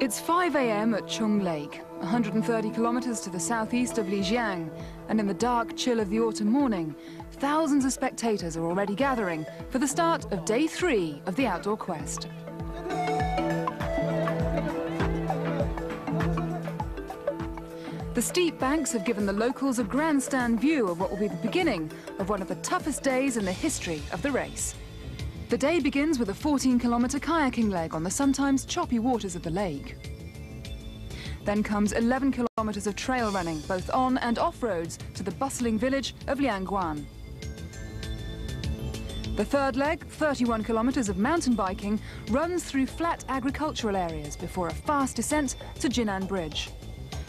It's 5 a.m. at Chung Lake, 130 kilometers to the southeast of Lijiang, and in the dark chill of the autumn morning, thousands of spectators are already gathering for the start of day 3 of the outdoor quest. The steep banks have given the locals a grandstand view of what will be the beginning of one of the toughest days in the history of the race. The day begins with a 14-kilometer kayaking leg on the sometimes choppy waters of the lake. Then comes 11 kilometers of trail running, both on and off roads, to the bustling village of Liangguan. The third leg, 31 kilometers of mountain biking, runs through flat agricultural areas before a fast descent to Yunnan Bridge.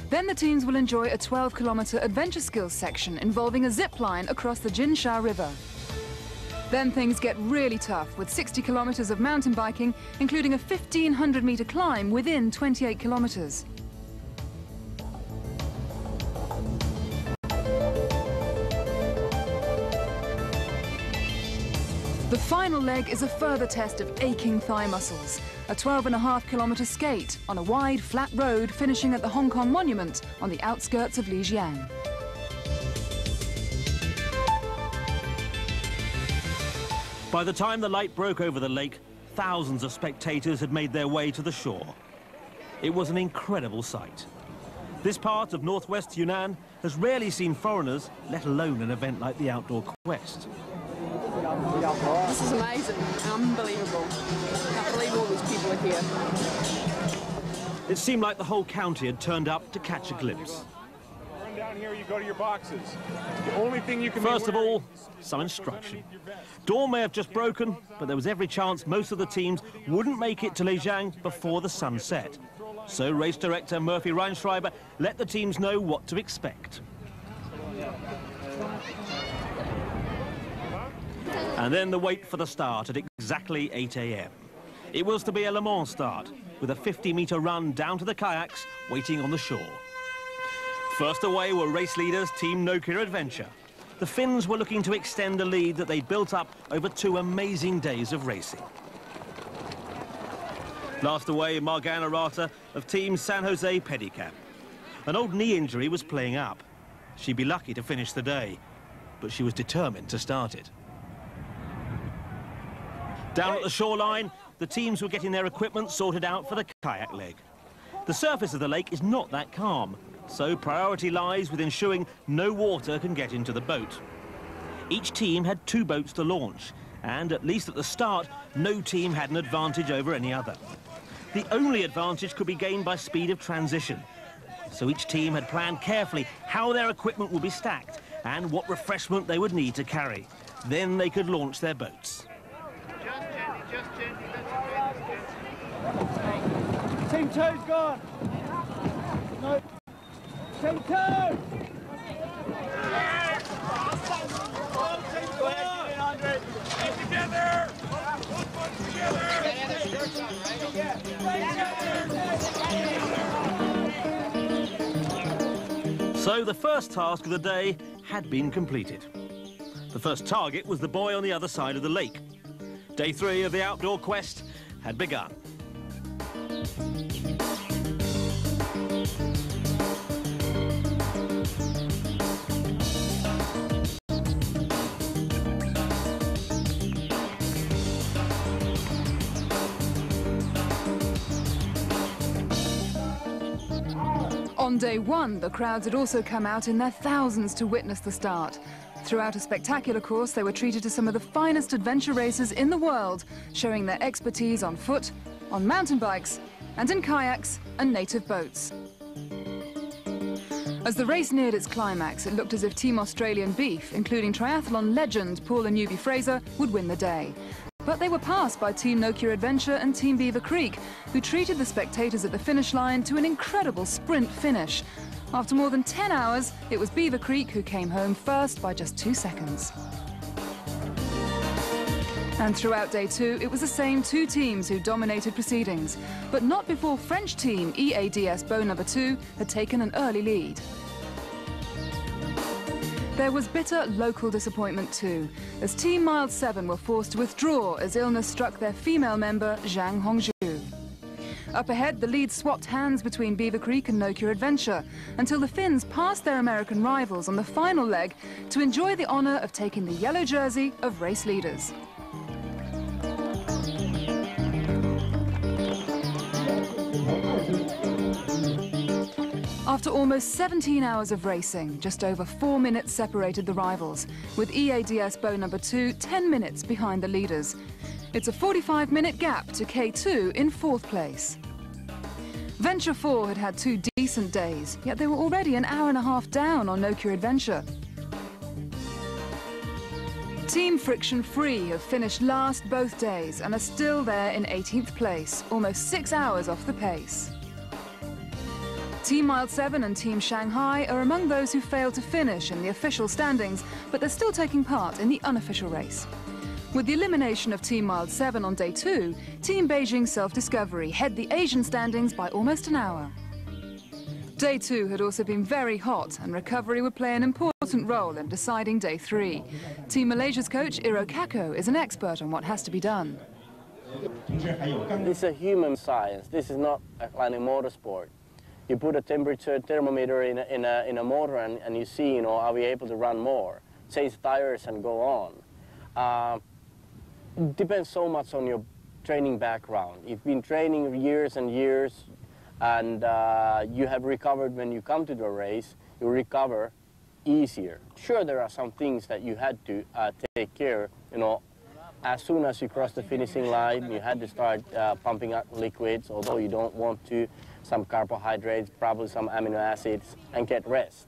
Then the teams will enjoy a 12-kilometer adventure skills section involving a zip line across the Jinsha River. Then things get really tough with 60 kilometers of mountain biking, including a 1,500-meter climb within 28 kilometers. The final leg is a further test of aching thigh muscles, a 12.5-kilometer skate on a wide, flat road finishing at the Hong Kong Monument on the outskirts of Lijiang. By the time the light broke over the lake, thousands of spectators had made their way to the shore. It was an incredible sight. This part of northwest Yunnan has rarely seen foreigners, let alone an event like the outdoor quest. This is amazing, unbelievable. I can't believe all these people are here. It seemed like the whole county had turned up to catch a glimpse. Run down here, you go to your boxes. The only thing you can First of all, some instruction. Dawn may have just broken, but there was every chance most of the teams wouldn't make it to Lijiang before the sun set. So race director Murphy Reinschreiber let the teams know what to expect. And then the wait for the start at exactly 8 a.m. It was to be a Le Mans start, with a 50-meter run down to the kayaks waiting on the shore. First away were race leaders Team Nokia Adventure. The Finns were looking to extend a lead that they'd built up over 2 amazing days of racing. Last away, Margana Rata of Team San Jose Pedicab. An old knee injury was playing up. She'd be lucky to finish the day, but she was determined to start it. Down at the shoreline, the teams were getting their equipment sorted out for the kayak leg. The surface of the lake is not that calm, so priority lies with ensuring no water can get into the boat. Each team had 2 boats to launch, and at least at the start, no team had an advantage over any other. The only advantage could be gained by speed of transition. So each team had planned carefully how their equipment would be stacked and what refreshment they would need to carry. Then they could launch their boats. Team 2's gone. No. Team 2! So the first task of the day had been completed. The first target was the boy on the other side of the lake. Day 3 of the outdoor quest had begun. On day 1, the crowds had also come out in their thousands to witness the start. Throughout a spectacular course, they were treated to some of the finest adventure racers in the world, showing their expertise on foot, on mountain bikes, and in kayaks and native boats. As the race neared its climax, it looked as if Team Australian Beef, including triathlon legend Paul and Newby Fraser, would win the day. But they were passed by Team Nokia Adventure and Team Beaver Creek, who treated the spectators at the finish line to an incredible sprint finish. After more than 10 hours, it was Beaver Creek who came home first by just 2 seconds. And throughout day 2, it was the same 2 teams who dominated proceedings, but not before French team EADS Bow No. 2 had taken an early lead. There was bitter local disappointment too, as Team Mile 7 were forced to withdraw as illness struck their female member, Zhang Hongzhu. Up ahead, the lead swapped hands between Beaver Creek and Nokia Adventure until the Finns passed their American rivals on the final leg to enjoy the honour of taking the yellow jersey of race leaders. After almost 17 hours of racing, just over 4 minutes separated the rivals, with EADS bow number 2 10 minutes behind the leaders. It's a 45-minute gap to K2 in 4th place. Venture 4 had had 2 decent days, yet they were already an hour and a half down on Nokia Adventure. Team Friction Free have finished last both days and are still there in 18th place, almost 6 hours off the pace. Team Mile 7 and Team Shanghai are among those who failed to finish in the official standings, but they're still taking part in the unofficial race. With the elimination of Team Mile 7 on day 2, Team Beijing Self-Discovery head the Asian standings by almost an hour. Day 2 had also been very hot, and recovery would play an important role in deciding day 3. Team Malaysia's coach, Iro Kako, is an expert on what has to be done. This is a human science. This is not like a motorsport. You put a temperature thermometer in a motor and you see, are we able to run more, change tires and go on. It depends so much on your training background. You've been training years and years, and you have recovered when you come to the race, you recover easier. Sure, there are some things that you had to take care, as soon as you cross the finishing line, you had to start pumping out liquids, although you don't want to, some carbohydrates, probably some amino acids, and get rest.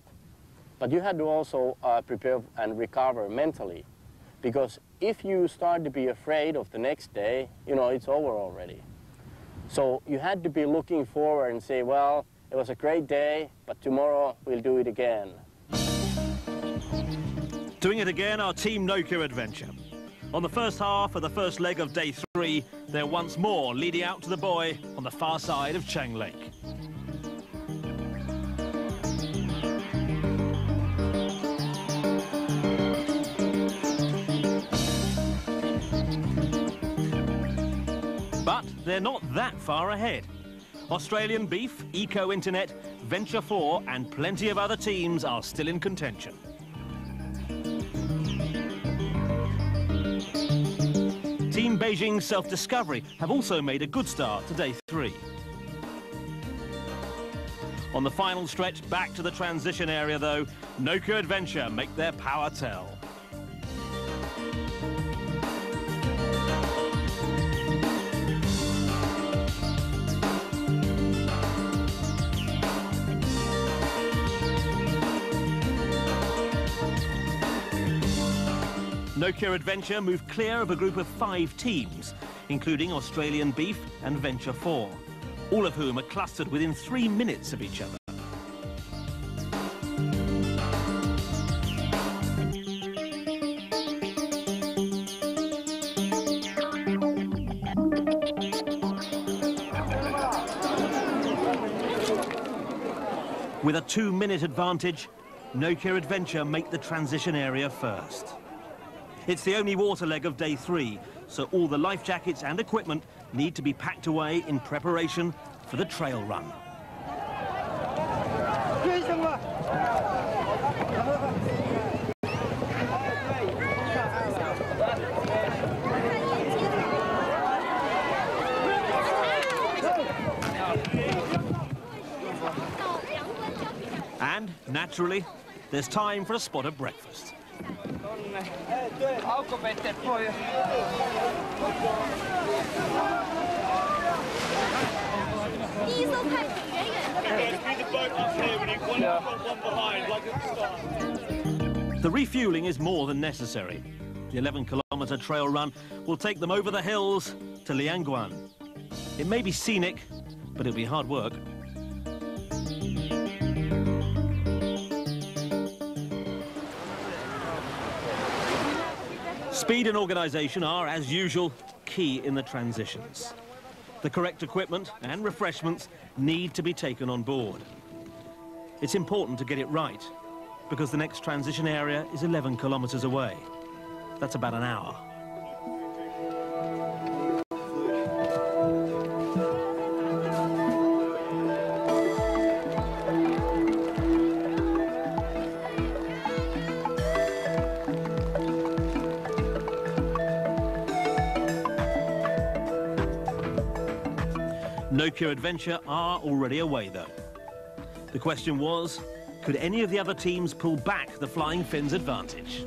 But you had to also prepare and recover mentally, because if you start to be afraid of the next day, it's over already. So you had to be looking forward and say, well, it was a great day, but tomorrow we'll do it again. Doing it again are Team Nokia Adventure. On the first half of the first leg of day 3, they're once more leading out to the buoy on the far side of Chang Lake. But they're not that far ahead. Australian Beef, Eco Internet, Venture 4 and plenty of other teams are still in contention. Team Beijing Self-Discovery have also made a good start to day 3. On the final stretch back to the transition area, though, Nokia Adventure make their power tell. Nokia Adventure moved clear of a group of 5 teams, including Australian Beef and Venture 4, all of whom are clustered within 3 minutes of each other. With a 2-minute advantage, Nokia Adventure make the transition area first. It's the only water leg of day 3, so all the life jackets and equipment need to be packed away in preparation for the trail run. And, naturally, there's time for a spot of breakfast. The refueling is more than necessary. The 11-kilometre trail run will take them over the hills to Lianguan. It may be scenic, but it'll be hard work. Speed and organisation are, as usual, key in the transitions. The correct equipment and refreshments need to be taken on board. It's important to get it right, because the next transition area is 11 kilometres away. That's about an hour. No Cure Adventure are already away, though. The question was, could any of the other teams pull back the Flying Finn's advantage?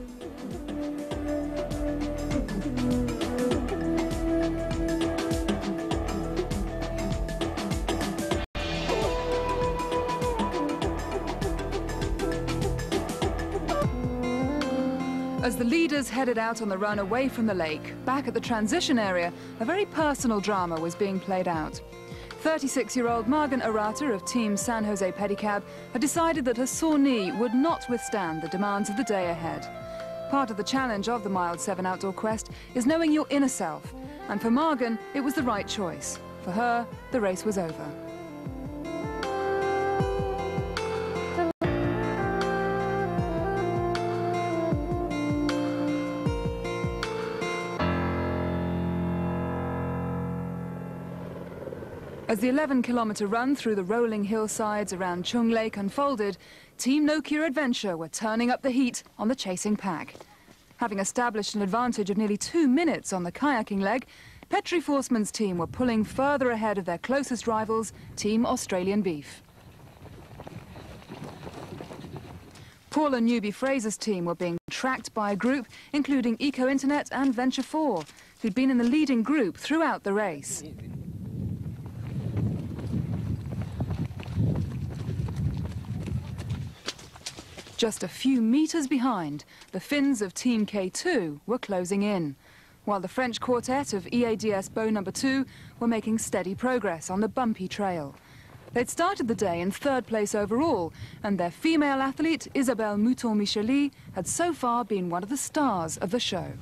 As the leaders headed out on the run away from the lake, back at the transition area, a very personal drama was being played out. 36-year-old Margan Arata of Team San Jose Pedicab had decided that her sore knee would not withstand the demands of the day ahead. Part of the challenge of the Mild 7 outdoor quest is knowing your inner self, and for Margan, it was the right choice. For her, the race was over. As the 11-kilometre run through the rolling hillsides around Chung Lake unfolded, Team No Cure Adventure were turning up the heat on the chasing pack. Having established an advantage of nearly 2 minutes on the kayaking leg, Petri Forsman's team were pulling further ahead of their closest rivals, Team Australian Beef. Paula Newby-Fraser's team were being tracked by a group including Eco Internet and Venture 4, who'd been in the leading group throughout the race. Just a few meters behind, the Finns of Team K2 were closing in, while the French quartet of EADS Bow No. 2 were making steady progress on the bumpy trail. They'd started the day in 3rd place overall, and their female athlete, Isabelle Mouton-Micheli, had so far been one of the stars of the show.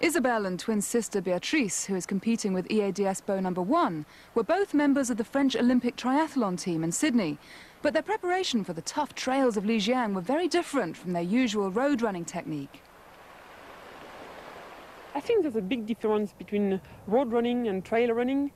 Isabelle and twin sister Beatrice, who is competing with EADS Bow No. 1, were both members of the French Olympic triathlon team in Sydney, but their preparation for the tough trails of Lijiang were very different from their usual road running technique. I think there's a big difference between road running and trail running.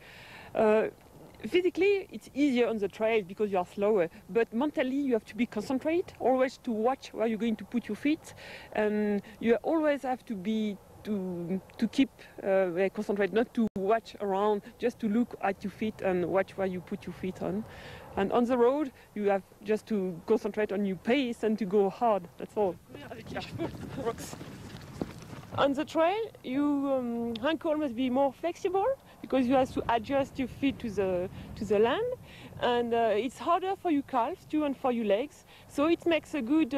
Physically, it's easier on the trail because you are slower, but mentally you have to be concentrated, always to watch where you're going to put your feet, and you always have to be to keep concentrate, not to watch around, just to look at your feet and watch where you put your feet on. And on the road, you have just to concentrate on your pace and to go hard, that's all. On the trail, your ankle must be more flexible because you have to adjust your feet to the land, and it's harder for your calves too and for your legs. So it makes a good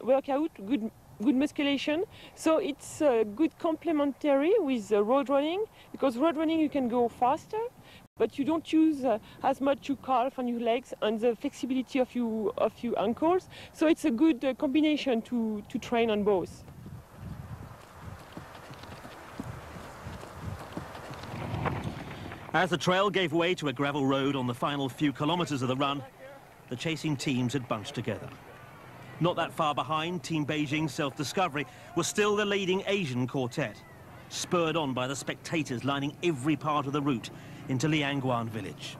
workout, good musculation. So it's good complementary with road running, because road running you can go faster, but you don't use as much your calf and your legs and the flexibility of your ankles. So it's a good combination to train on both. As the trail gave way to a gravel road on the final few kilometres of the run, the chasing teams had bunched together. Not that far behind, Team Beijing's Self-Discovery was still the leading Asian quartet, spurred on by the spectators lining every part of the route into Lianguan village.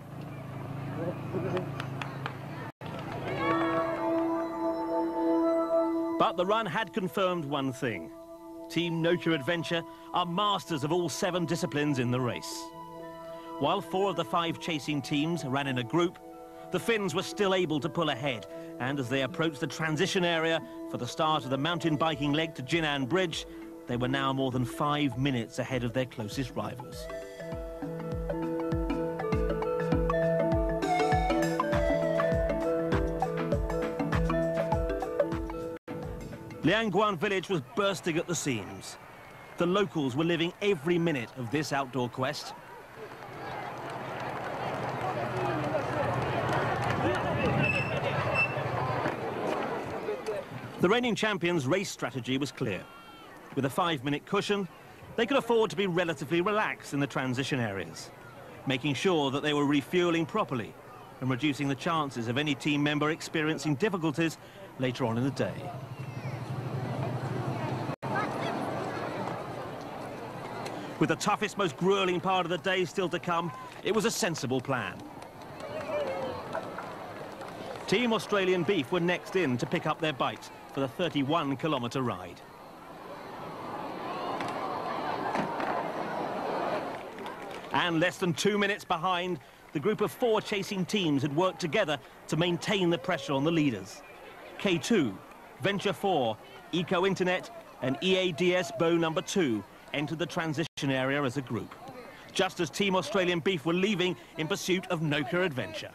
But the run had confirmed one thing. Team No Cure Adventure are masters of all 7 disciplines in the race. While 4 of the 5 chasing teams ran in a group, the Finns were still able to pull ahead, and as they approached the transition area for the start of the mountain biking leg to Yunnan Bridge, they were now more than 5 minutes ahead of their closest rivals. Lianguan village was bursting at the seams. The locals were living every minute of this outdoor quest. The reigning champions' race strategy was clear. With a 5-minute cushion, they could afford to be relatively relaxed in the transition areas, making sure that they were refuelling properly and reducing the chances of any team member experiencing difficulties later on in the day. With the toughest, most grueling part of the day still to come, it was a sensible plan. Team Australian Beef were next in to pick up their bite for the 31-kilometre ride. And less than 2 minutes behind, the group of 4 chasing teams had worked together to maintain the pressure on the leaders. K2, Venture 4, Eco Internet and EADS Bow number 2 entered the transition area as a group, just as Team Australian Beef were leaving in pursuit of Nokia Adventure.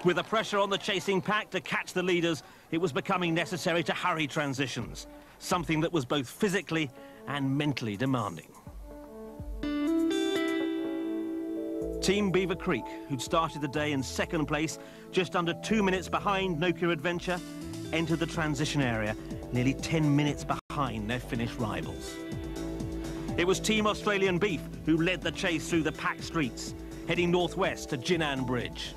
With the pressure on the chasing pack to catch the leaders, it was becoming necessary to hurry transitions, something that was both physically and mentally demanding. Team Beaver Creek, who'd started the day in 2nd place, just under 2 minutes behind Nokia Adventure, entered the transition area nearly 10 minutes behind their Finnish rivals. It was Team Australian Beef who led the chase through the packed streets, heading northwest to Yunnan Bridge.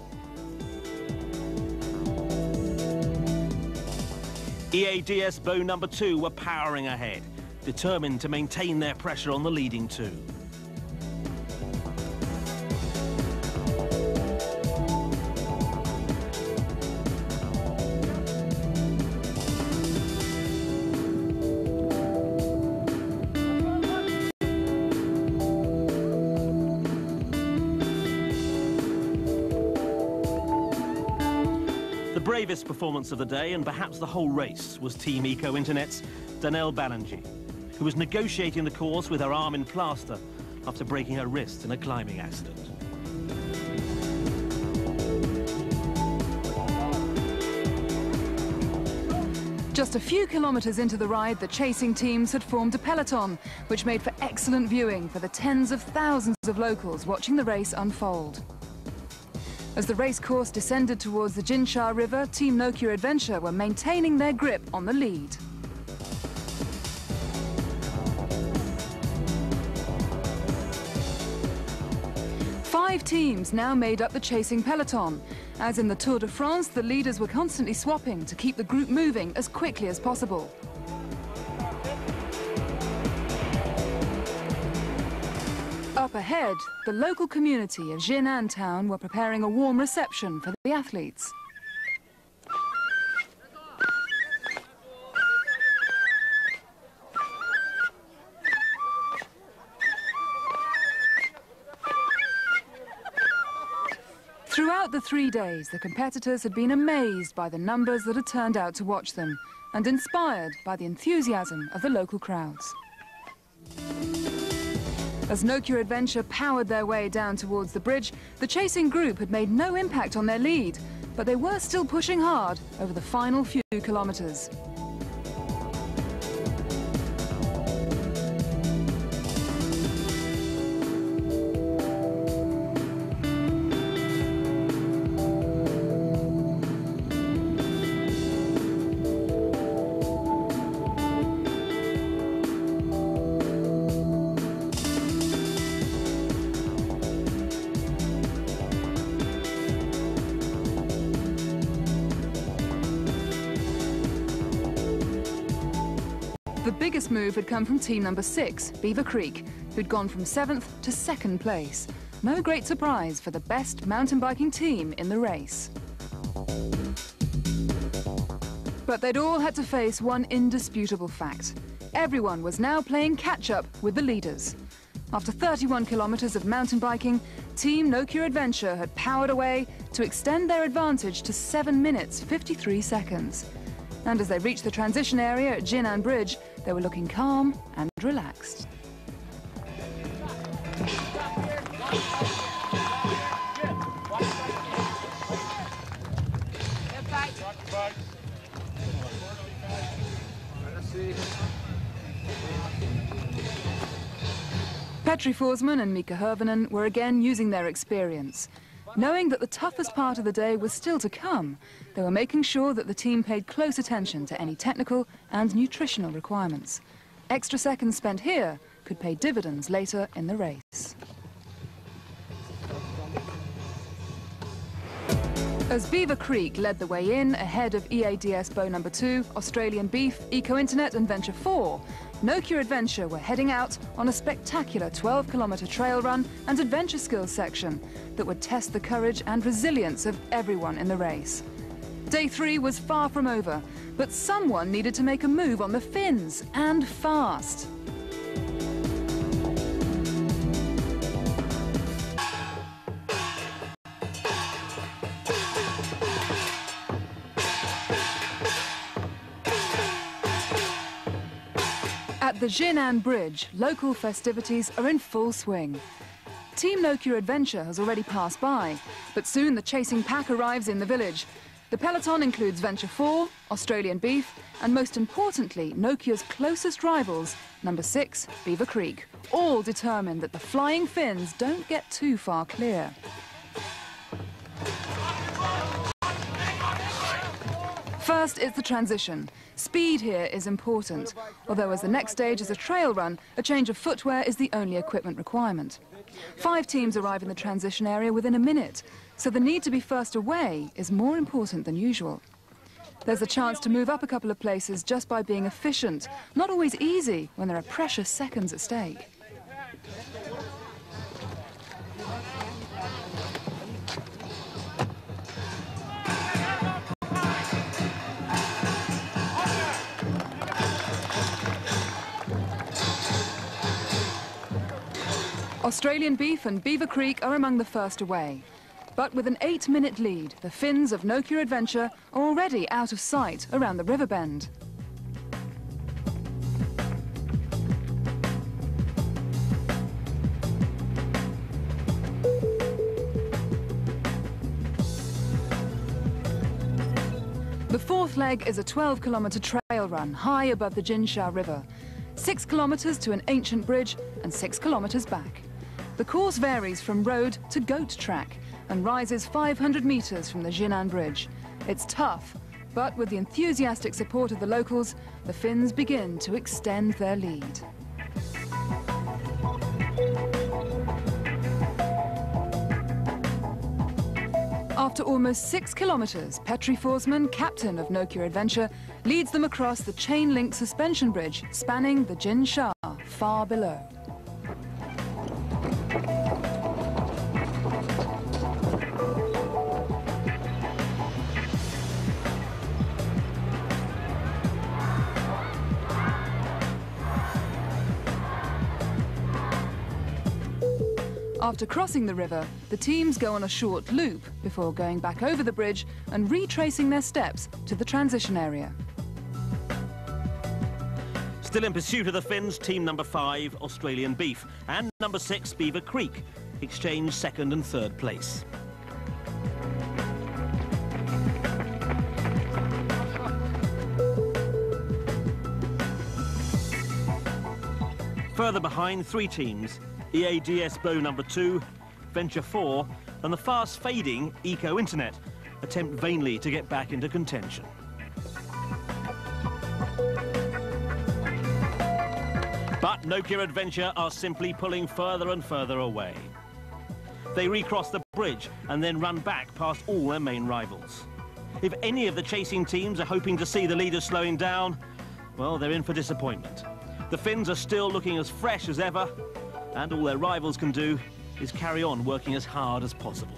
EADS Bow number 2 were powering ahead, determined to maintain their pressure on the leading 2. The bravest performance of the day, and perhaps the whole race, was Team Eco Internet's Danelle Balangi, who was negotiating the course with her arm in plaster after breaking her wrist in a climbing accident. Just a few kilometres into the ride, the chasing teams had formed a peloton, which made for excellent viewing for the tens of thousands of locals watching the race unfold. As the race course descended towards the Jinsha River, Team Nokia Adventure were maintaining their grip on the lead. Five teams now made up the chasing peloton. As in the Tour de France, the leaders were constantly swapping to keep the group moving as quickly as possible. Up ahead, the local community of Yunnan town were preparing a warm reception for the athletes. Throughout the 3 days, the competitors had been amazed by the numbers that had turned out to watch them, and inspired by the enthusiasm of the local crowds. As Nokia Adventure powered their way down towards the bridge, the chasing group had made no impact on their lead, but they were still pushing hard over the final few kilometres. The biggest move had come from team number 6, Beaver Creek, who'd gone from 7th to 2nd place. No great surprise for the best mountain biking team in the race. But they'd all had to face one indisputable fact. Everyone was now playing catch-up with the leaders. After 31 kilometers of mountain biking, Team Nokia Adventure had powered away to extend their advantage to 7 minutes 53 seconds. And as they reached the transition area at Yunnan Bridge, they were looking calm and relaxed. Petri Forsman and Mika Hirvonen were again using their experience. Knowing that the toughest part of the day was still to come, they were making sure that the team paid close attention to any technical and nutritional requirements. Extra seconds spent here could pay dividends later in the race. As Beaver Creek led the way in ahead of EADS Bow number 2, Australian Beef, Eco Internet and Venture 4, Nokia Adventure were heading out on a spectacular 12-kilometre trail run and adventure skills section that would test the courage and resilience of everyone in the race. Day 3 was far from over, but someone needed to make a move on the fins, and fast. At the Yunnan Bridge, local festivities are in full swing. Team Nokia Adventure has already passed by, but soon the chasing pack arrives in the village. The peloton includes Venture 4, Australian Beef, and most importantly, Nokia's closest rivals, number 6, Beaver Creek, all determined that the flying Finns don't get too far clear. First, it's the transition. Speed here is important, although as the next stage is a trail run, a change of footwear is the only equipment requirement. 5 teams arrive in the transition area within a minute, so the need to be first away is more important than usual. There's a chance to move up a couple of places just by being efficient, not always easy when there are precious seconds at stake. Australian Beef and Beaver Creek are among the first away. But with an 8-minute lead, the Finns of Nokia Adventure are already out of sight around the river bend. The fourth leg is a 12-kilometre trail run high above the Jinsha River. 6 kilometres to an ancient bridge and 6 kilometres back. The course varies from road to goat track and rises 500 metres from the Yunnan Bridge. It's tough, but with the enthusiastic support of the locals, the Finns begin to extend their lead. After almost 6 kilometres, Petri Forsman, captain of Nokia Adventure, leads them across the chain-link suspension bridge spanning the Jinsha far below. After crossing the river, the teams go on a short loop before going back over the bridge and retracing their steps to the transition area. Still in pursuit of the Finns, team number 5, Australian Beef, and number 6, Beaver Creek, exchange 2nd and 3rd place. Further behind, 3 teams, EADS Bow number 2, Venture 4, and the fast-fading Eco Internet attempt vainly to get back into contention. But Nokia Adventure are simply pulling further and further away. They recross the bridge and then run back past all their main rivals. If any of the chasing teams are hoping to see the leaders slowing down, well, they're in for disappointment. The Finns are still looking as fresh as ever, and all their rivals can do is carry on working as hard as possible.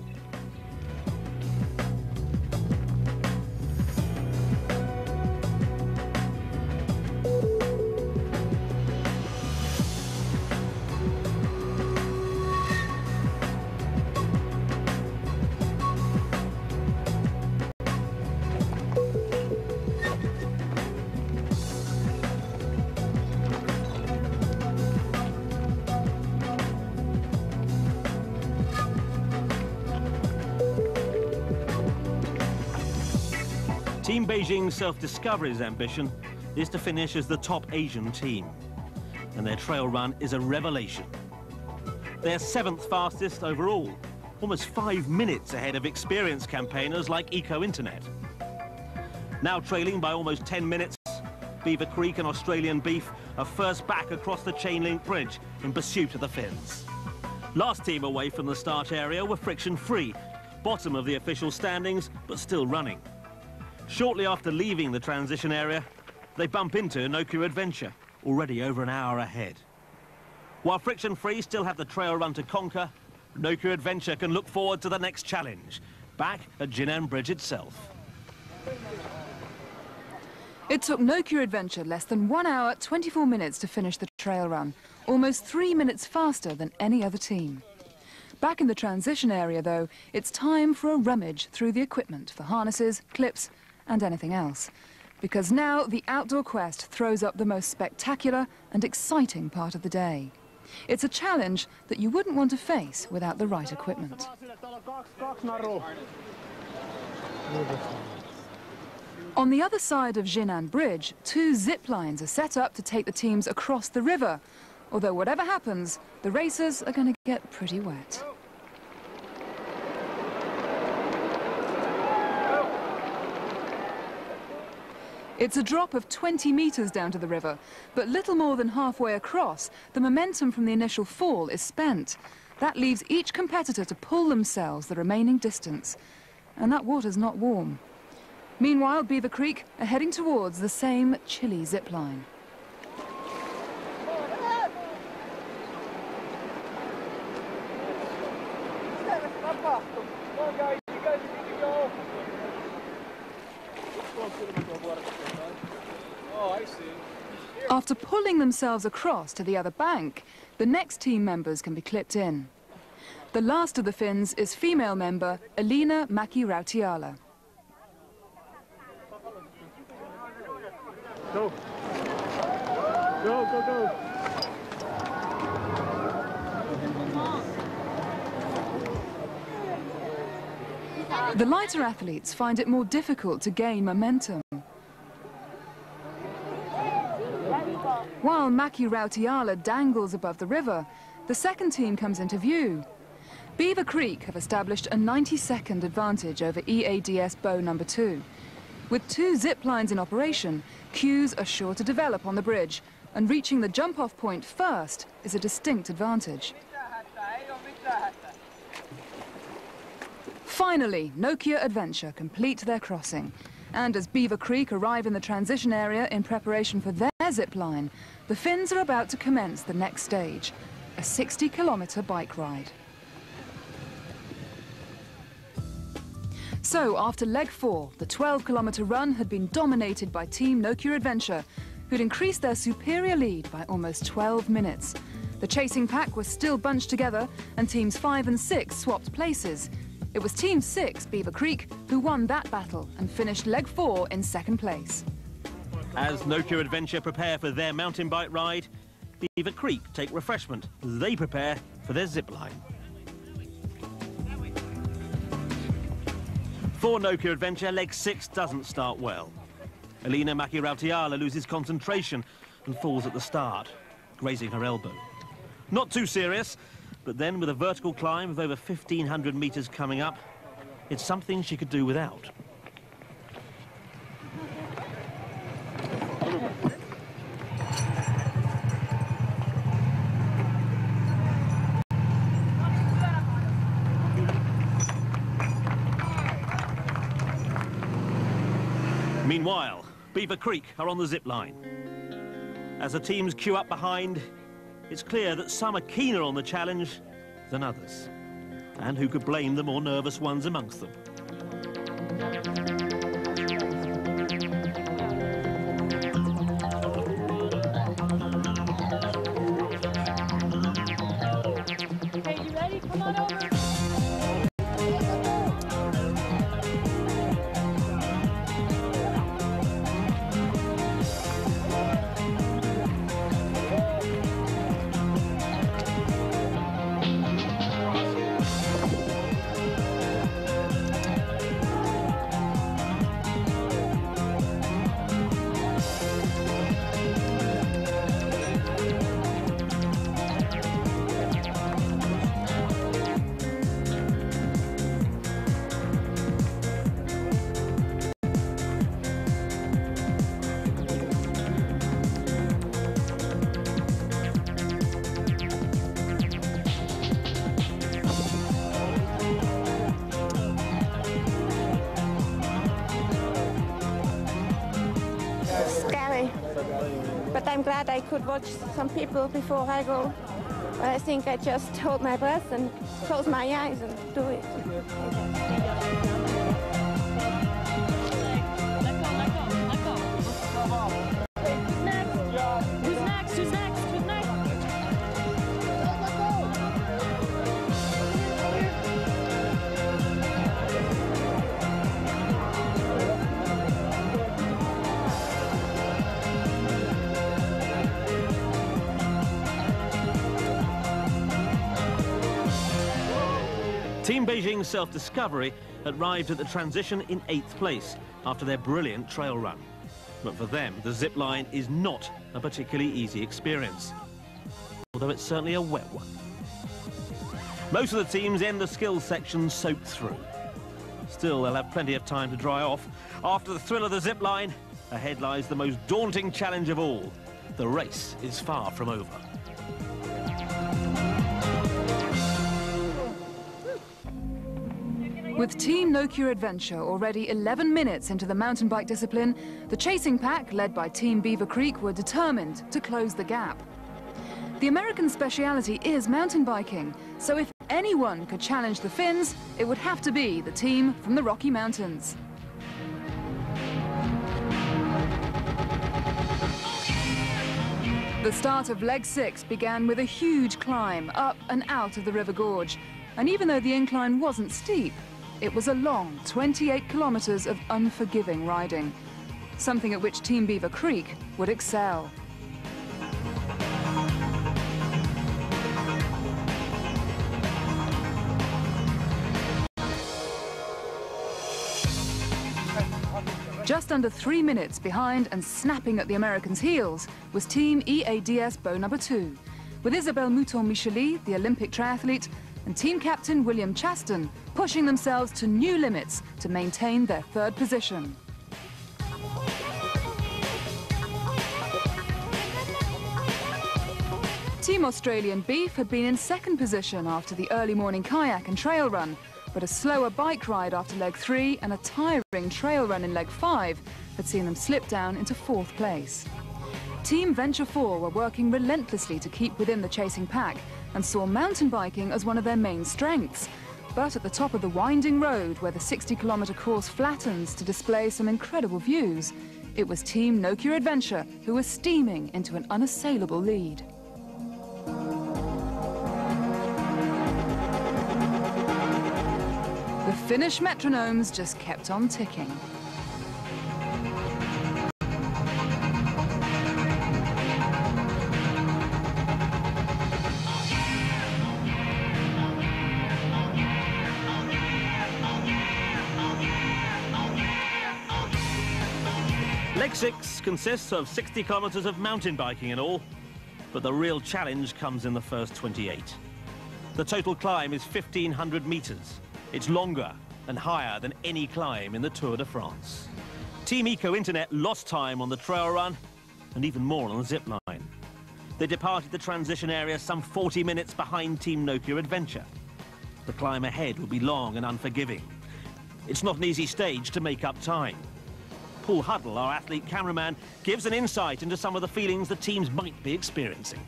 Team Beijing's self-discovery's ambition is to finish as the top Asian team, and their trail run is a revelation. They're 7th fastest overall, almost 5 minutes ahead of experienced campaigners like Eco Internet. Now trailing by almost 10 minutes, Beaver Creek and Australian Beef are first back across the chain-link bridge in pursuit of the Finns. Last team away from the start area were Friction Free, bottom of the official standings, but still running. Shortly after leaving the transition area, they bump into Nokia Adventure, already over an hour ahead. While Friction Free still have the trail run to conquer, Nokia Adventure can look forward to the next challenge, back at Yunnan Bridge itself. It took No Cure Adventure less than 1 hour, 24 minutes to finish the trail run, almost 3 minutes faster than any other team. Back in the transition area, though, it's time for a rummage through the equipment for harnesses, clips, and anything else. Because now the outdoor quest throws up the most spectacular and exciting part of the day. It's a challenge that you wouldn't want to face without the right equipment. On the other side of Yunnan Bridge, 2 zip lines are set up to take the teams across the river. Although whatever happens, the racers are going to get pretty wet. It's a drop of 20 meters down to the river, but little more than halfway across, the momentum from the initial fall is spent. That leaves each competitor to pull themselves the remaining distance. And that water's not warm. Meanwhile, Beaver Creek are heading towards the same chilly zip line. After pulling themselves across to the other bank, the next team members can be clipped in. The last of the Finns is female member Elina Mäki-Rautiala. Go. Go, go, go. The lighter athletes find it more difficult to gain momentum. While Mäki-Rautiala dangles above the river, the second team comes into view. Beaver Creek have established a 90-second advantage over EADS bow number 2. With 2 zip lines in operation, queues are sure to develop on the bridge, and reaching the jump-off point first is a distinct advantage. Finally, No Cure Adventure complete their crossing. And as Beaver Creek arrive in the transition area in preparation for their zip line, the Finns are about to commence the next stage, a 60-kilometre bike ride. So, after leg 4, the 12-kilometre run had been dominated by Team No Cure Adventure, who'd increased their superior lead by almost 12 minutes. The chasing pack was still bunched together, and Teams 5 and 6 swapped places. It was Team 6, Beaver Creek, who won that battle and finished leg 4 in second place. As No Cure Adventure prepare for their mountain bike ride, Beaver Creek take refreshment as they prepare for their zip line. For No Cure Adventure, leg 6 doesn't start well. Elina Mäki-Rautiala loses concentration and falls at the start, grazing her elbow. Not too serious, but then with a vertical climb of over 1,500 meters coming up, it's something she could do without. Meanwhile, Beaver Creek are on the zip line. As the teams queue up behind, it's clear that some are keener on the challenge than others. And who could blame the more nervous ones amongst them? Hey, you ready? Come on over. But I'm glad I could watch some people before I go. But I think I just hold my breath and close my eyes and do it. Beijing's self-discovery arrived at the transition in 8th place after their brilliant trail run. But for them, the zip line is not a particularly easy experience, although it's certainly a wet one. Most of the teams end the skills section soaked through. Still, they'll have plenty of time to dry off. After the thrill of the zip line, ahead lies the most daunting challenge of all. The race is far from over. With Team Nokia Adventure already 11 minutes into the mountain bike discipline, the chasing pack, led by Team Beaver Creek, were determined to close the gap. The American speciality is mountain biking, so if anyone could challenge the Finns, it would have to be the team from the Rocky Mountains. The start of leg 6 began with a huge climb up and out of the river gorge, and even though the incline wasn't steep, it was a long 28 kilometers of unforgiving riding, something at which Team Beaver Creek would excel. Just under 3 minutes behind and snapping at the Americans' heels was Team EADS Bow No. 2, with Isabelle Mouton-Micheli, the Olympic triathlete, and team captain William Chaston pushing themselves to new limits to maintain their 3rd position. Team Australian Beef had been in 2nd position after the early morning kayak and trail run, but a slower bike ride after leg 3 and a tiring trail run in leg 5 had seen them slip down into 4th place. Team Venture 4 were working relentlessly to keep within the chasing pack and saw mountain biking as one of their main strengths. But at the top of the winding road, where the 60-kilometer course flattens to display some incredible views, it was Team Nokia Adventure who was steaming into an unassailable lead. The Finnish metronomes just kept on ticking. Leg 6 consists of 60 kilometers of mountain biking in all, but the real challenge comes in the first 28. The total climb is 1,500 meters. It's longer and higher than any climb in the Tour de France. Team Eco Internet lost time on the trail run and even more on the zip line. They departed the transition area some 40 minutes behind Team Nokia Adventure. The climb ahead will be long and unforgiving. It's not an easy stage to make up time. Paul Huddle, our athlete cameraman, gives an insight into some of the feelings the teams might be experiencing.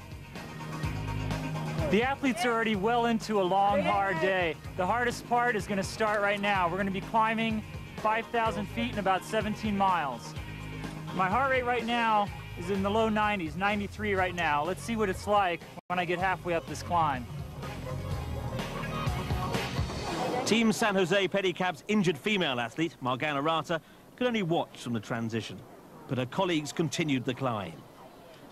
The athletes are already well into a long, hard day. The hardest part is going to start right now. We're going to be climbing 5,000 feet in about 17 miles. My heart rate right now is in the low 90s, 93 right now. Let's see what it's like when I get halfway up this climb. Team San Jose Pedicab's injured female athlete, Morgana Rata, could only watch from the transition, but her colleagues continued the climb.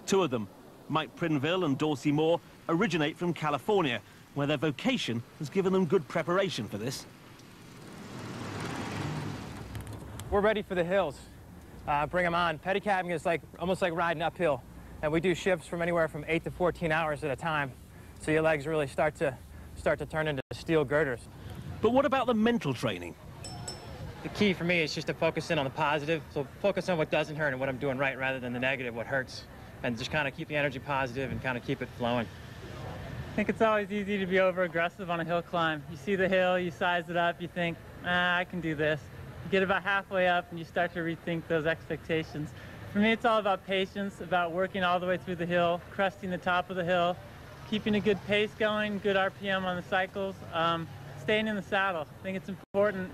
2 of them, Mike Prinville and Dorsey Moore, originate from California, where their vocation has given them good preparation for this. We're ready for the hills. Bring them on. Pedicabbing is almost like riding uphill, and we do shifts from anywhere from 8 to 14 hours at a time, so your legs really start to turn into steel girders. But what about the mental training? The key for me is just to focus in on the positive, so focus on what doesn't hurt and what I'm doing right rather than the negative, what hurts, and just kind of keep the energy positive and kind of keep it flowing. I think it's always easy to be over-aggressive on a hill climb. You see the hill, you size it up, you think, I can do this. You get about halfway up and you start to rethink those expectations. For me, it's all about patience, about working all the way through the hill, cresting the top of the hill, keeping a good pace going, good RPM on the cycles, staying in the saddle. I think it's important.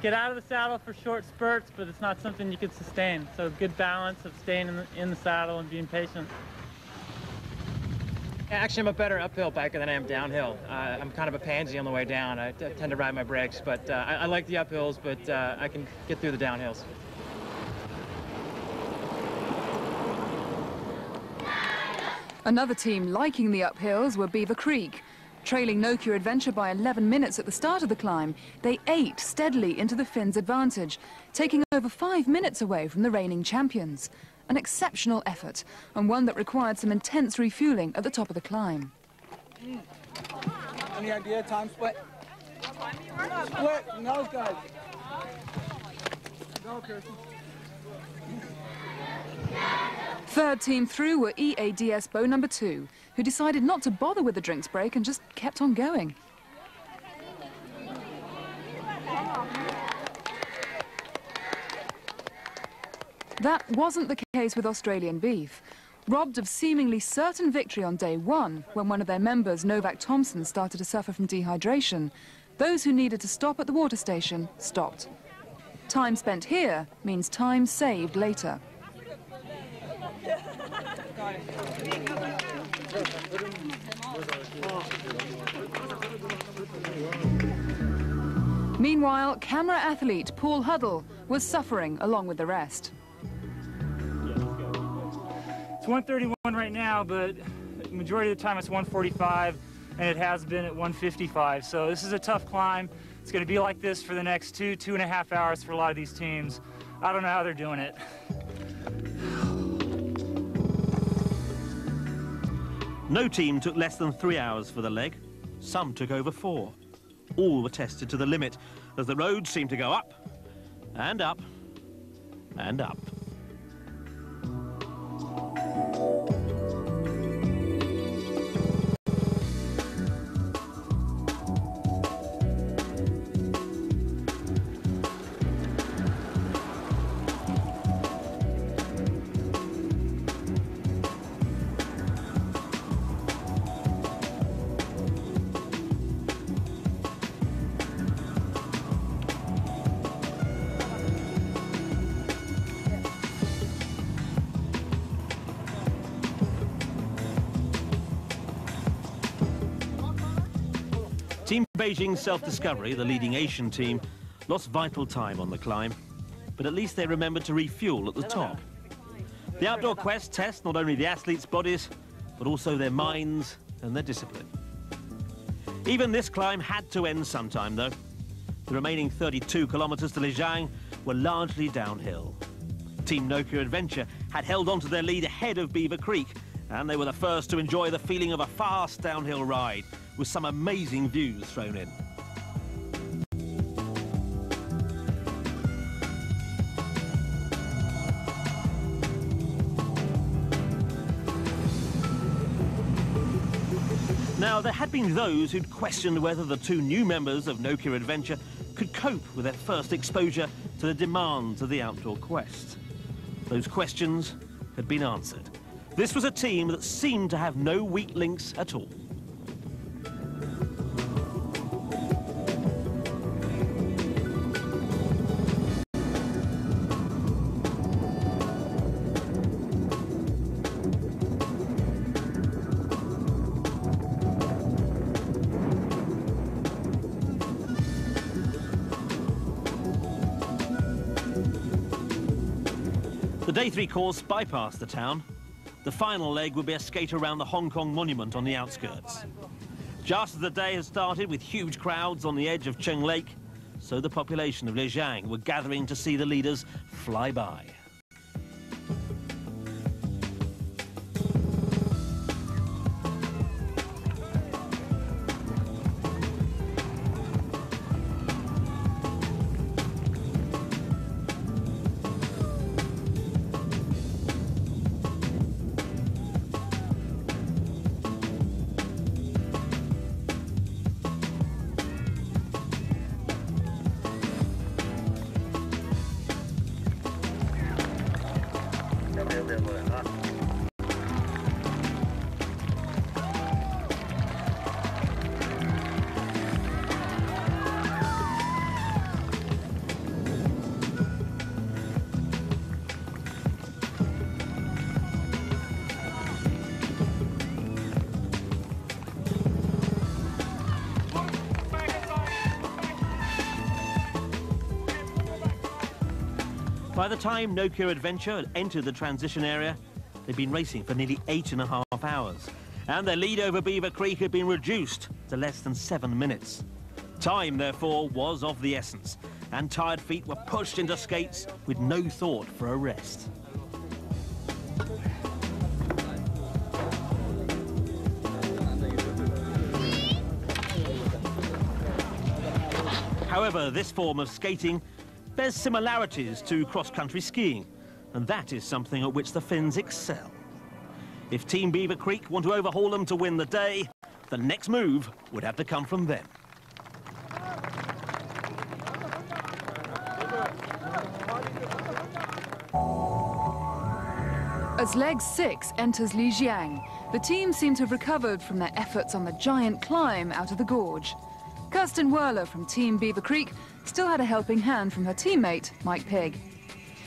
Get out of the saddle for short spurts, but it's not something you could sustain. So good balance of staying in the saddle and being patient. Actually, I'm a better uphill biker than I am downhill. I'm kind of a pansy on the way down. I tend to ride my brakes, but I like the uphills, but I can get through the downhills. Another team liking the uphills were Beaver Creek, Trailing Nokia Adventure by 11 minutes at the start of the climb, they ate steadily into the Finns' advantage, taking over 5 minutes away from the reigning champions. An exceptional effort, and one that required some intense refueling at the top of the climb. Any idea time split? Split, nose guys. Go, Kirsten. Third team through were EADS Bow number 2, who decided not to bother with the drinks break and just kept on going. That wasn't the case with Australian Beef. Robbed of seemingly certain victory on day 1, when one of their members, Novak Thompson, started to suffer from dehydration, those who needed to stop at the water station stopped. Time spent here means time saved later. Meanwhile, camera athlete Paul Huddle was suffering along with the rest. It's 1:31 right now, but the majority of the time it's 1:45, and it has been at 1:55. So this is a tough climb. It's going to be like this for the next 2.5 hours for a lot of these teams. I don't know how they're doing it. No team took less than 3 hours for the leg. Some took over 4. All were tested to the limit, as the roads seemed to go up, and up, and up. Team Beijing's Self-Discovery, the leading Asian team, lost vital time on the climb, but at least they remembered to refuel at the top. The outdoor quest tests not only the athletes' bodies, but also their minds and their discipline. Even this climb had to end sometime, though. The remaining 32 kilometers to Lijiang were largely downhill. Team Nokia Adventure had held on to their lead ahead of Beaver Creek, and they were the first to enjoy the feeling of a fast downhill ride, with some amazing views thrown in. Now, there had been those who'd questioned whether the 2 new members of Nokia Adventure could cope with their first exposure to the demands of the outdoor quest. Those questions had been answered. This was a team that seemed to have no weak links at all. The Day 3 course bypassed the town. The final leg would be a skate around the Hong Kong monument on the outskirts. Just as the day had started with huge crowds on the edge of Cheng Lake, so the population of Lijiang were gathering to see the leaders fly by. By the time Nokia Adventure had entered the transition area, they'd been racing for nearly 8.5 hours, and their lead over Beaver Creek had been reduced to less than 7 minutes. Time, therefore, was of the essence, and tired feet were pushed into skates with no thought for a rest. However, this form of skating bears similarities to cross-country skiing, and that is something at which the Finns excel. If Team Beaver Creek want to overhaul them to win the day, the next move would have to come from them. As leg 6 enters Lijiang, the team seem to have recovered from their efforts on the giant climb out of the gorge. Kirsten Werler from Team Beaver Creek still had a helping hand from her teammate, Mike Pigg.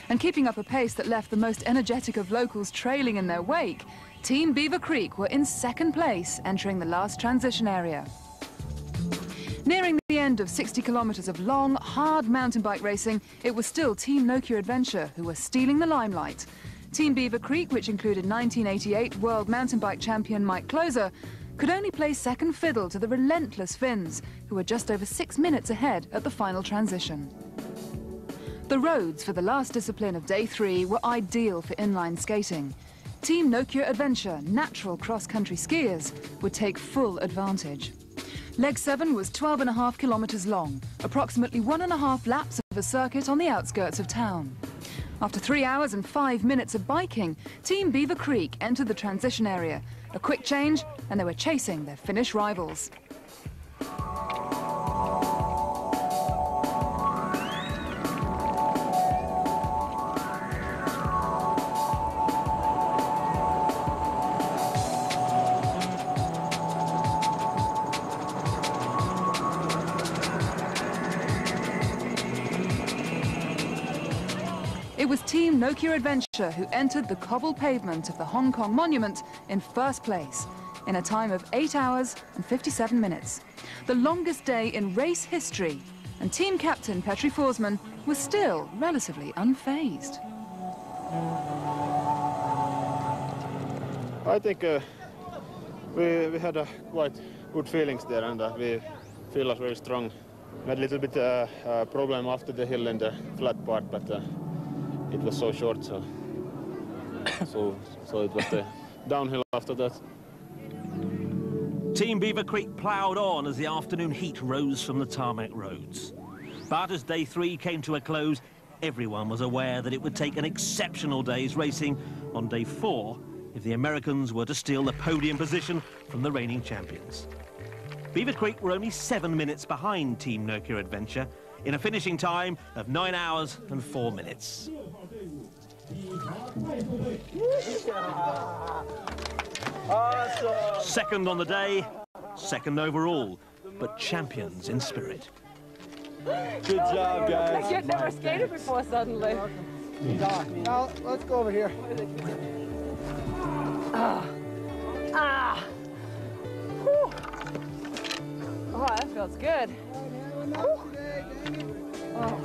And keeping up a pace that left the most energetic of locals trailing in their wake, Team Beaver Creek were in second place entering the last transition area. Nearing the end of 60 kilometers of long, hard mountain bike racing, it was still Team Nokia Adventure who were stealing the limelight. Team Beaver Creek, which included 1988 World Mountain Bike champion Mike Closer, could only play second fiddle to the relentless Finns, who were just over 6 minutes ahead at the final transition. The roads for the last discipline of day 3 were ideal for inline skating. Team Nokia Adventure, natural cross-country skiers, would take full advantage. Leg 7 was 12.5 kilometers long, approximately 1.5 laps of a circuit on the outskirts of town. After 3 hours and 5 minutes of biking, Team Beaver Creek entered the transition area. A quick change, and they were chasing their Finnish rivals. It was Team Nokia Adventure who entered the cobbled pavement of the Hong Kong Monument in first place, in a time of 8 hours and 57 minutes. The longest day in race history, and team captain Petri Forsman was still relatively unfazed. I think we had quite good feelings there, and we feel us very strong. We had a little bit problem after the hill in the flat part, but it was so short, so it was the downhill after that. Team Beaver Creek ploughed on as the afternoon heat rose from the tarmac roads. But as day 3 came to a close, everyone was aware that it would take an exceptional day's racing on day 4 if the Americans were to steal the podium position from the reigning champions. Beaver Creek were only 7 minutes behind Team Nokia Adventure in a finishing time of 9 hours and 4 minutes. Second on the day, second overall, but champions in spirit. Good job, guys. Like you'd never skated before suddenly. Now, let's go over here. Whew. Oh, that feels good. Oh.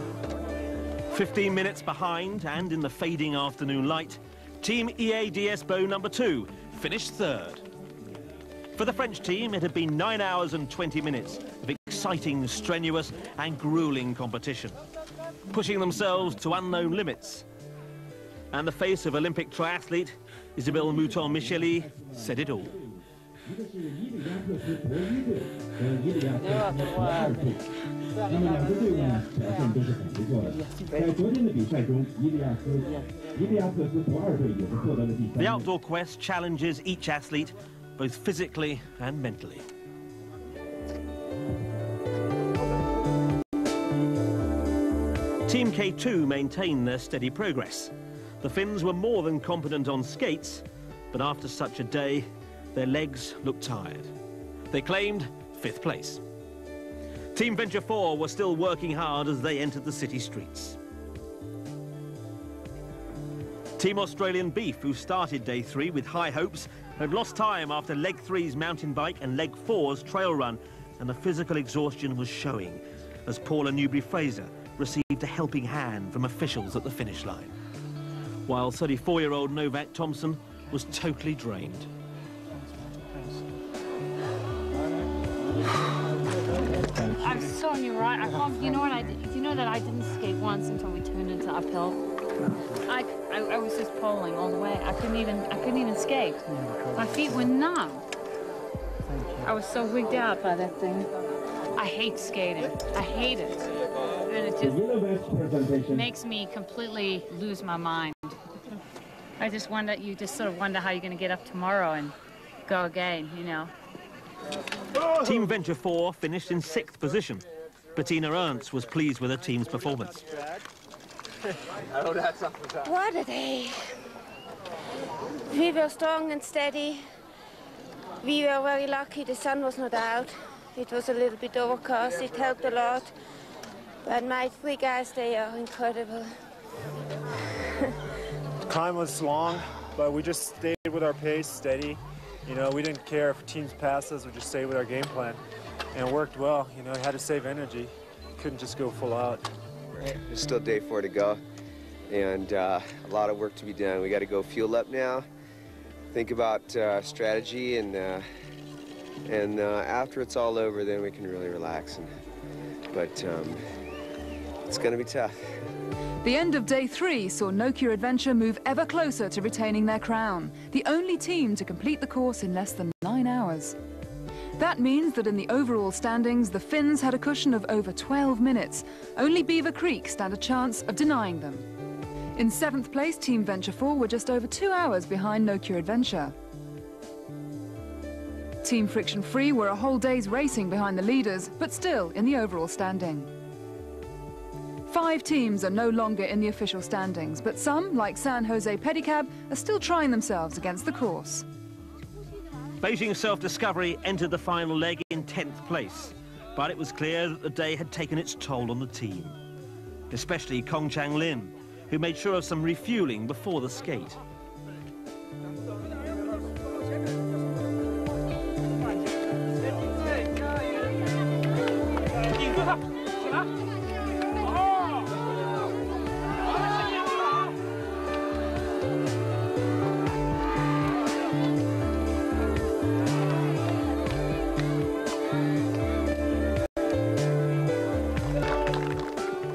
15 minutes behind and in the fading afternoon light, Team EADS Bow number 2 finished third. For the French team, it had been 9 hours and 20 minutes of exciting, strenuous and grueling competition, pushing themselves to unknown limits. And the face of Olympic triathlete, Isabelle Mouton-Micheli, said it all. The outdoor quest challenges each athlete, both physically and mentally. Team K2 maintained their steady progress. The Finns were more than competent on skates, but after such a day, their legs looked tired. They claimed 5th place. Team Venture 4 were still working hard as they entered the city streets. Team Australian Beef, who started day 3 with high hopes, had lost time after leg 3's mountain bike and leg 4's trail run, and the physical exhaustion was showing as Paula Newbury-Fraser received a helping hand from officials at the finish line, while 34-year-old Novak Thompson was totally drained. I'm so new, right? I can't, you know what I did? You know that I didn't skate once until we turned into uphill? I was just poling all the way. I couldn't even skate. My feet were numb. I was so wigged out by that thing. I hate skating. I hate it. And it just makes me completely lose my mind. I just wonder, you just sort of wonder how you're going to get up tomorrow and go again, you know. Team Venture 4 finished in 6th position. Bettina Ernst was pleased with her team's performance. What a day. We were strong and steady. We were very lucky the sun was not out. It was a little bit overcast. It helped a lot. But my 3 guys, they are incredible. The climb was long, but we just stayed with our pace, steady. You know, we didn't care if teams passed us, we just stayed with our game plan. And it worked well. You know, you had to save energy. Couldn't just go full out. There's still day 4 to go, and a lot of work to be done. We got to go fuel up now, think about strategy, and after it's all over, then we can really relax. But it's going to be tough. The end of day 3 saw Nokia Adventure move ever closer to retaining their crown, the only team to complete the course in less than 9 hours. That means that in the overall standings, the Finns had a cushion of over 12 minutes. Only Beaver Creek stand a chance of denying them. In 7th place, Team Venture 4 were just over 2 hours behind Nokia Adventure. Team Friction Free were a whole day's racing behind the leaders, but still in the overall standing. 5 teams are no longer in the official standings, but some, like San Jose Pedicab, are still trying themselves against the course. Beijing Self-Discovery entered the final leg in 10th place, but it was clear that the day had taken its toll on the team, especially Kongchang Lim, who made sure of some refueling before the skate.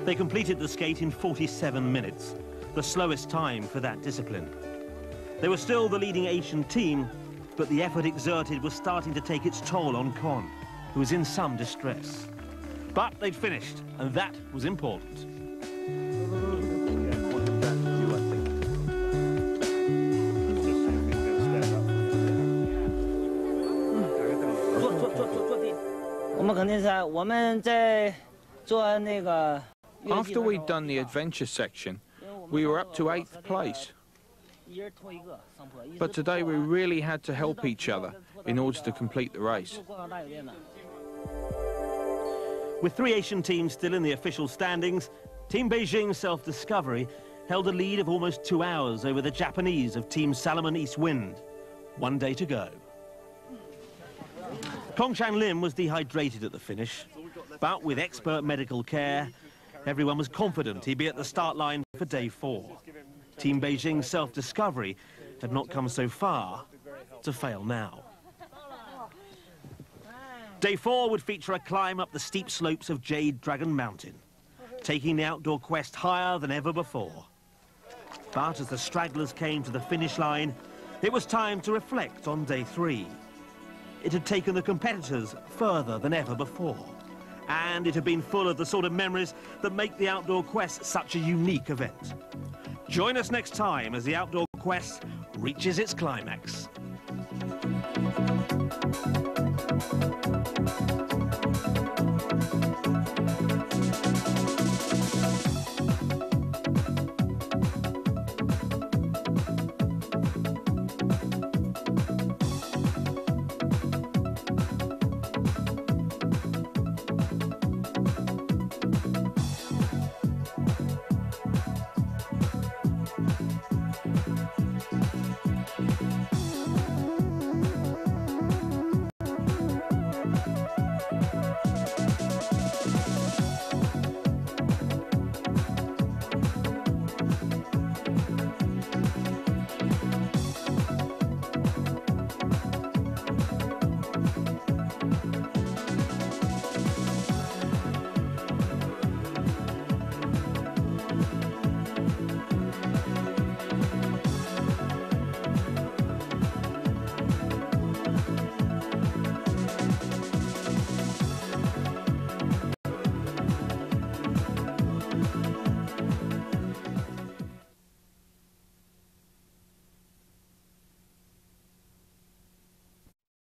They completed the skate in 47 minutes, the slowest time for that discipline. They were still the leading Asian team, but the effort exerted was starting to take its toll on Con, who was in some distress. But they'd finished, and that was important. After we'd done the adventure section, we were up to 8th place. But today we really had to help each other in order to complete the race. With 3 Asian teams still in the official standings, Team Beijing Self-Discovery held a lead of almost 2 hours over the Japanese of Team Salomon East Wind. 1 day to go. Kongchang Lim was dehydrated at the finish, but with expert medical care, everyone was confident he'd be at the start line for day 4. Team Beijing Self-Discovery had not come so far to fail now. Day 4 would feature a climb up the steep slopes of Jade Dragon Mountain, taking the outdoor quest higher than ever before. But as the stragglers came to the finish line, it was time to reflect on day 3. It had taken the competitors further than ever before, and it had been full of the sort of memories that make the outdoor quest such a unique event. Join us next time as the outdoor quest reaches its climax.